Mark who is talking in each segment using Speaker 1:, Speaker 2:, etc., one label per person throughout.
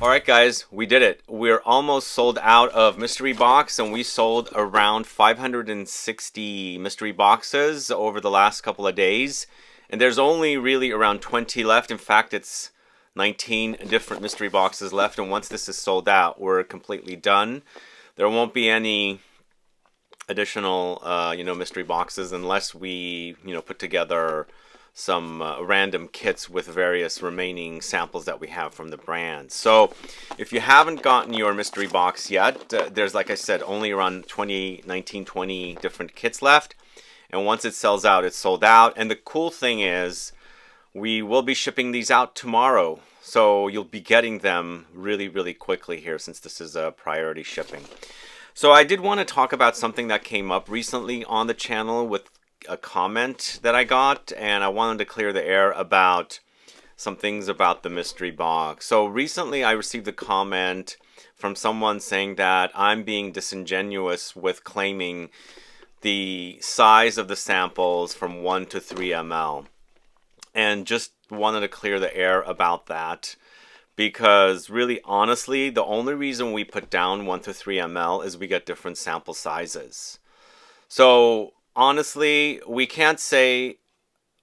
Speaker 1: Alright guys, we did it. We're almost sold out of mystery box, and we sold around 560 mystery boxes over the last couple of days. And there's only really around 20 left. In fact, it's 19 different mystery boxes left, and once this is sold out, we're completely done. There won't be any additional mystery boxes unless we put together some random kits with various remaining samples that we have from the brand. So if you haven't gotten your mystery box yet, there's, like I said, only around 20 different kits left, and once it sells out, it's sold out. And the cool thing is we will be shipping these out tomorrow, so you'll be getting them really quickly here, since this is a priority shipping. So I did want to talk about something that came up recently on the channel with a comment that I got, and I wanted to clear the air about some things about the mystery box. So recently I received a comment from someone saying that I'm being disingenuous with claiming the size of the samples from 1 to 3 ml, and just wanted to clear the air about that, because really honestly the only reason we put down 1 to 3 ml is we get different sample sizes. So honestly, we can't say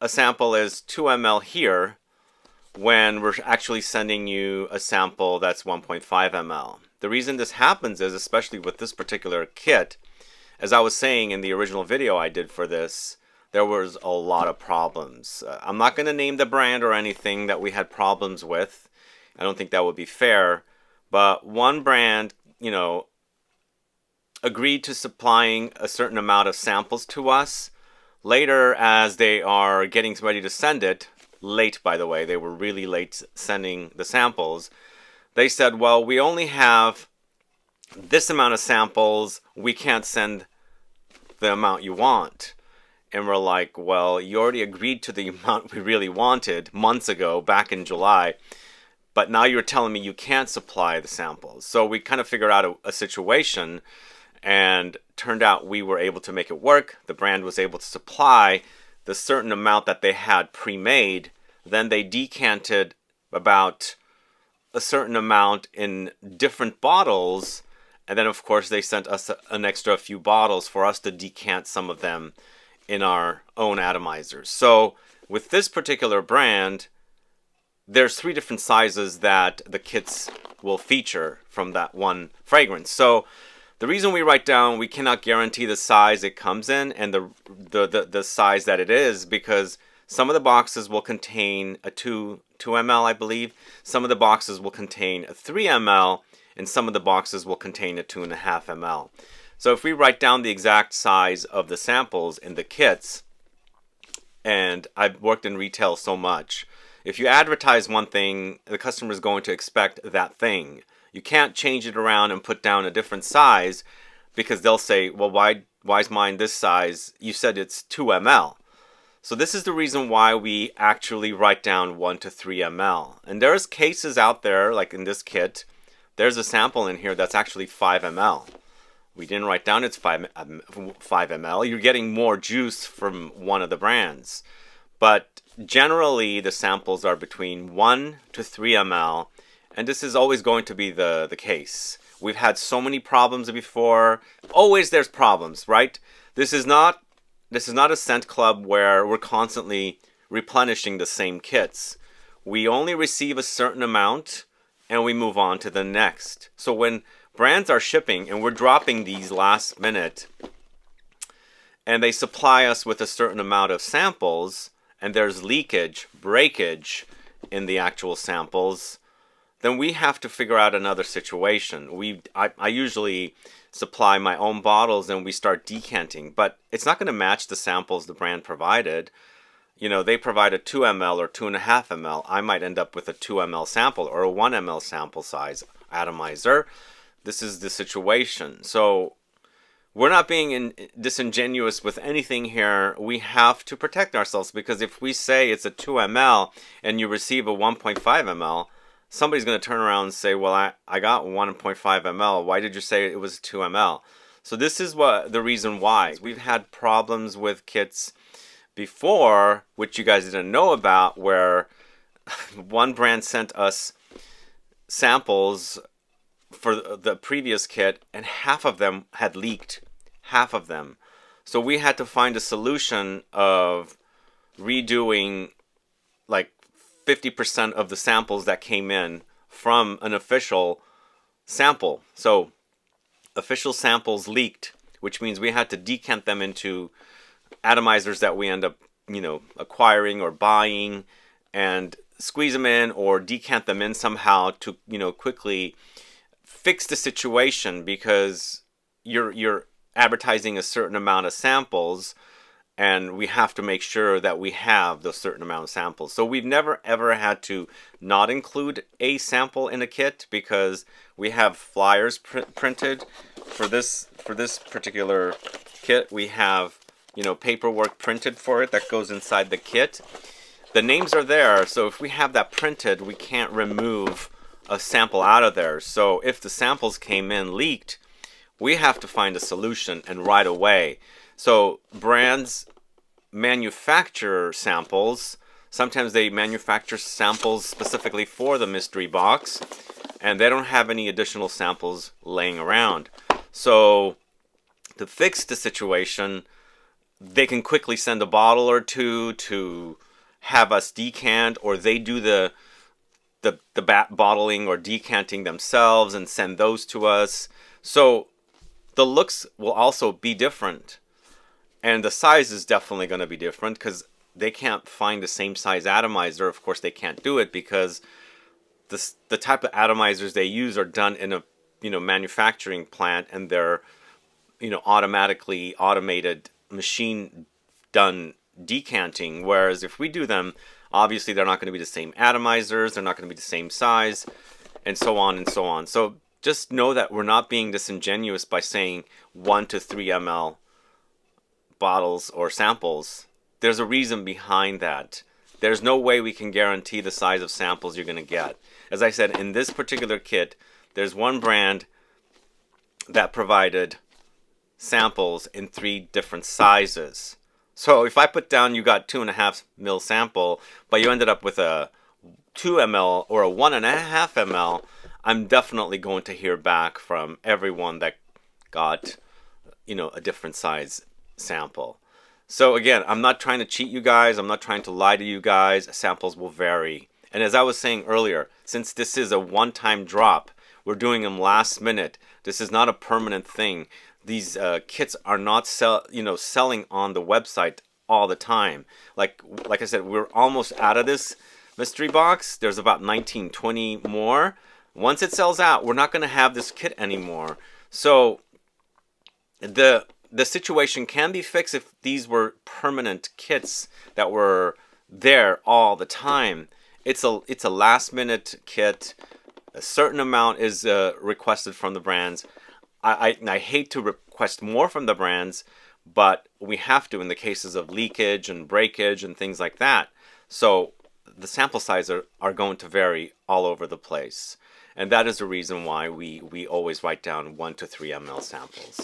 Speaker 1: a sample is 2 ml here when we're actually sending you a sample that's 1.5 ml. The reason this happens is, especially with this particular kit, as I was saying in the original video I did for this, there was a lot of problems. I'm not going to name the brand or anything that we had problems with. I don't think that would be fair. But one brand, agreed to supplying a certain amount of samples to us. Later, as they are getting ready to send it, late by the way, they were really late sending the samples, they said, well, we only have this amount of samples, we can't send the amount you want. And we're like, well, you already agreed to the amount we really wanted months ago, back in July, but now you're telling me you can't supply the samples. So we kind of figured out a situation, and turned out we were able to make it work. The brand was able to supply the certain amount that they had pre-made. Then they decanted about a certain amount in different bottles, and then of course they sent us an extra few bottles for us to decant some of them in our own atomizers. So with this particular brand, there's 3 different sizes that the kits will feature from that one fragrance. So the reason we write down we cannot guarantee the size it comes in and the size that it is, because some of the boxes will contain a 2 ml, I believe. Some of the boxes will contain a 3 ml, and some of the boxes will contain a 2.5 ml. So if we write down the exact size of the samples in the kits, and I've worked in retail so much, if you advertise one thing, the customer is going to expect that thing. You can't change it around and put down a different size, because they'll say, well, why is mine this size? You said it's 2 ml. So this is the reason why we actually write down 1 to 3 ml. And there's cases out there, like in this kit, there's a sample in here that's actually 5 ml. We didn't write down it's 5 ml. You're getting more juice from one of the brands. But generally, the samples are between 1 to 3 ml. And this is always going to be the case. We've had so many problems before. Always there's problems, right? This is not a scent club where we're constantly replenishing the same kits. We only receive a certain amount and we move on to the next. So when brands are shipping and we're dropping these last minute, and they supply us with a certain amount of samples, and there's leakage, breakage in the actual samples, then we have to figure out another situation. I usually supply my own bottles and we start decanting, but it's not going to match the samples the brand provided. They provide a 2 ml or 2.5 ml. I might end up with a 2 ml sample or a 1 ml sample size atomizer. This is the situation. So we're not being disingenuous with anything here. We have to protect ourselves, because if we say it's a 2 ml and you receive a 1.5 ml, somebody's going to turn around and say, well, I got 1.5 ml. Why did you say it was 2 ml? So this is the reason why. We've had problems with kits before, which you guys didn't know about, where one brand sent us samples for the previous kit, and half of them had leaked. Half of them. So we had to find a solution of redoing like 50% of the samples that came in from an official sample. So official samples leaked, which means we had to decant them into atomizers that we end up, acquiring or buying, and squeeze them in or decant them in somehow to, quickly fix the situation, because you're advertising a certain amount of samples, and we have to make sure that we have the certain amount of samples. So we've never ever had to not include a sample in a kit, because we have flyers printed for this particular kit. We have paperwork printed for it that goes inside the kit. The names are there, so if we have that printed, we can't remove a sample out of there. So if the samples came in leaked, we have to find a solution, and right away. So brands manufacture samples. Sometimes they manufacture samples specifically for the mystery box, and they don't have any additional samples laying around. So to fix the situation, they can quickly send a bottle or two to have us decant, or they do the bottling or decanting themselves and send those to us. So the looks will also be different, and the size is definitely going to be different, because they can't find the same size atomizer. Of course, they can't do it, because the type of atomizers they use are done in a manufacturing plant, and they're automatically automated machine done decanting. Whereas if we do them, obviously they're not going to be the same atomizers, they're not going to be the same size, and so on and so on. So just know that we're not being disingenuous by saying 1 to 3 ml bottles or samples. There's a reason behind that. There's no way we can guarantee the size of samples you're going to get. As I said, in this particular kit, there's one brand that provided samples in 3 different sizes. So if I put down you got 2.5 ml sample, but you ended up with a 2 ml or a 1.5 ml, I'm definitely going to hear back from everyone that got, a different size sample. So again, I'm not trying to cheat you guys. I'm not trying to lie to you guys. Samples will vary. And as I was saying earlier, since this is a one-time drop, we're doing them last minute. This is not a permanent thing. These kits are not selling on the website all the time. Like I said, we're almost out of this mystery box. There's about 19, 20 more. Once it sells out, we're not going to have this kit anymore. So the situation can be fixed if these were permanent kits that were there all the time. It's a last minute kit. A certain amount is requested from the brands. I hate to request more from the brands, but we have to in the cases of leakage and breakage and things like that. So the sample sizes are going to vary all over the place. And that is the reason why we always write down 1 to 3 ml samples.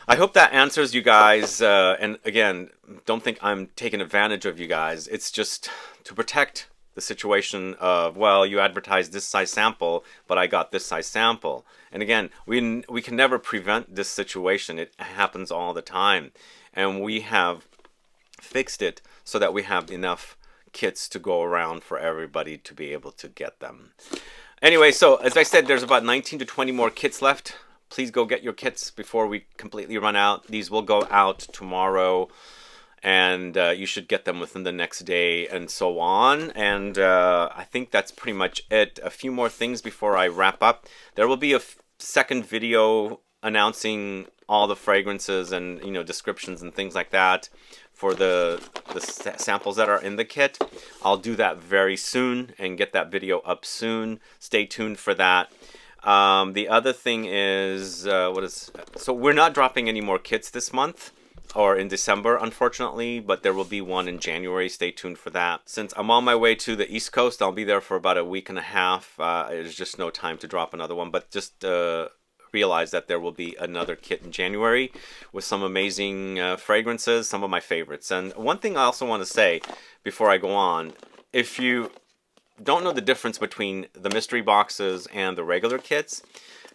Speaker 1: I hope that answers you guys. And again, don't think I'm taking advantage of you guys. It's just to protect the situation of, well, you advertised this size sample, but I got this size sample. And again, we can never prevent this situation. It happens all the time. And we have fixed it so that we have enough kits to go around for everybody to be able to get them. Anyway, so as I said, there's about 19 to 20 more kits left. Please go get your kits before we completely run out. These will go out tomorrow, and you should get them within the next day and so on. And I think that's pretty much it. A few more things before I wrap up. There will be a second video announcing all the fragrances and descriptions and things like that for the samples that are in the kit. I'll do that very soon and get that video up soon. Stay tuned for that. The other thing is, so we're not dropping any more kits this month or in December, unfortunately, but there will be one in January. Stay tuned for that. Since I'm on my way to the East Coast, I'll be there for about a week and a half. There's just no time to drop another one, but just realize that there will be another kit in January with some amazing fragrances, some of my favorites. And one thing I also want to say before I go on, if you don't know the difference between the mystery boxes and the regular kits,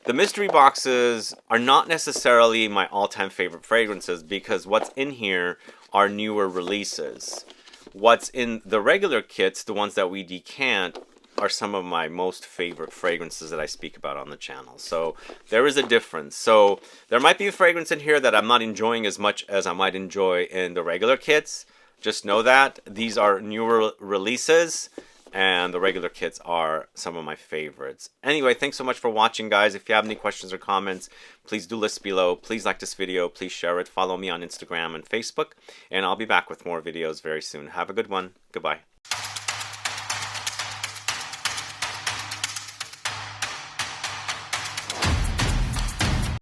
Speaker 1: the mystery boxes are not necessarily my all-time favorite fragrances because what's in here are newer releases. What's in the regular kits, the ones that we decant, are some of my most favorite fragrances that I speak about on the channel. So there is a difference. So there might be a fragrance in here that I'm not enjoying as much as I might enjoy in the regular kits. Just know that these are newer releases and the regular kits are some of my favorites. Anyway, thanks so much for watching, guys. If you have any questions or comments, please do list below. Please like this video. Please share it. Follow me on Instagram and Facebook. And I'll be back with more videos very soon. Have a good one. Goodbye.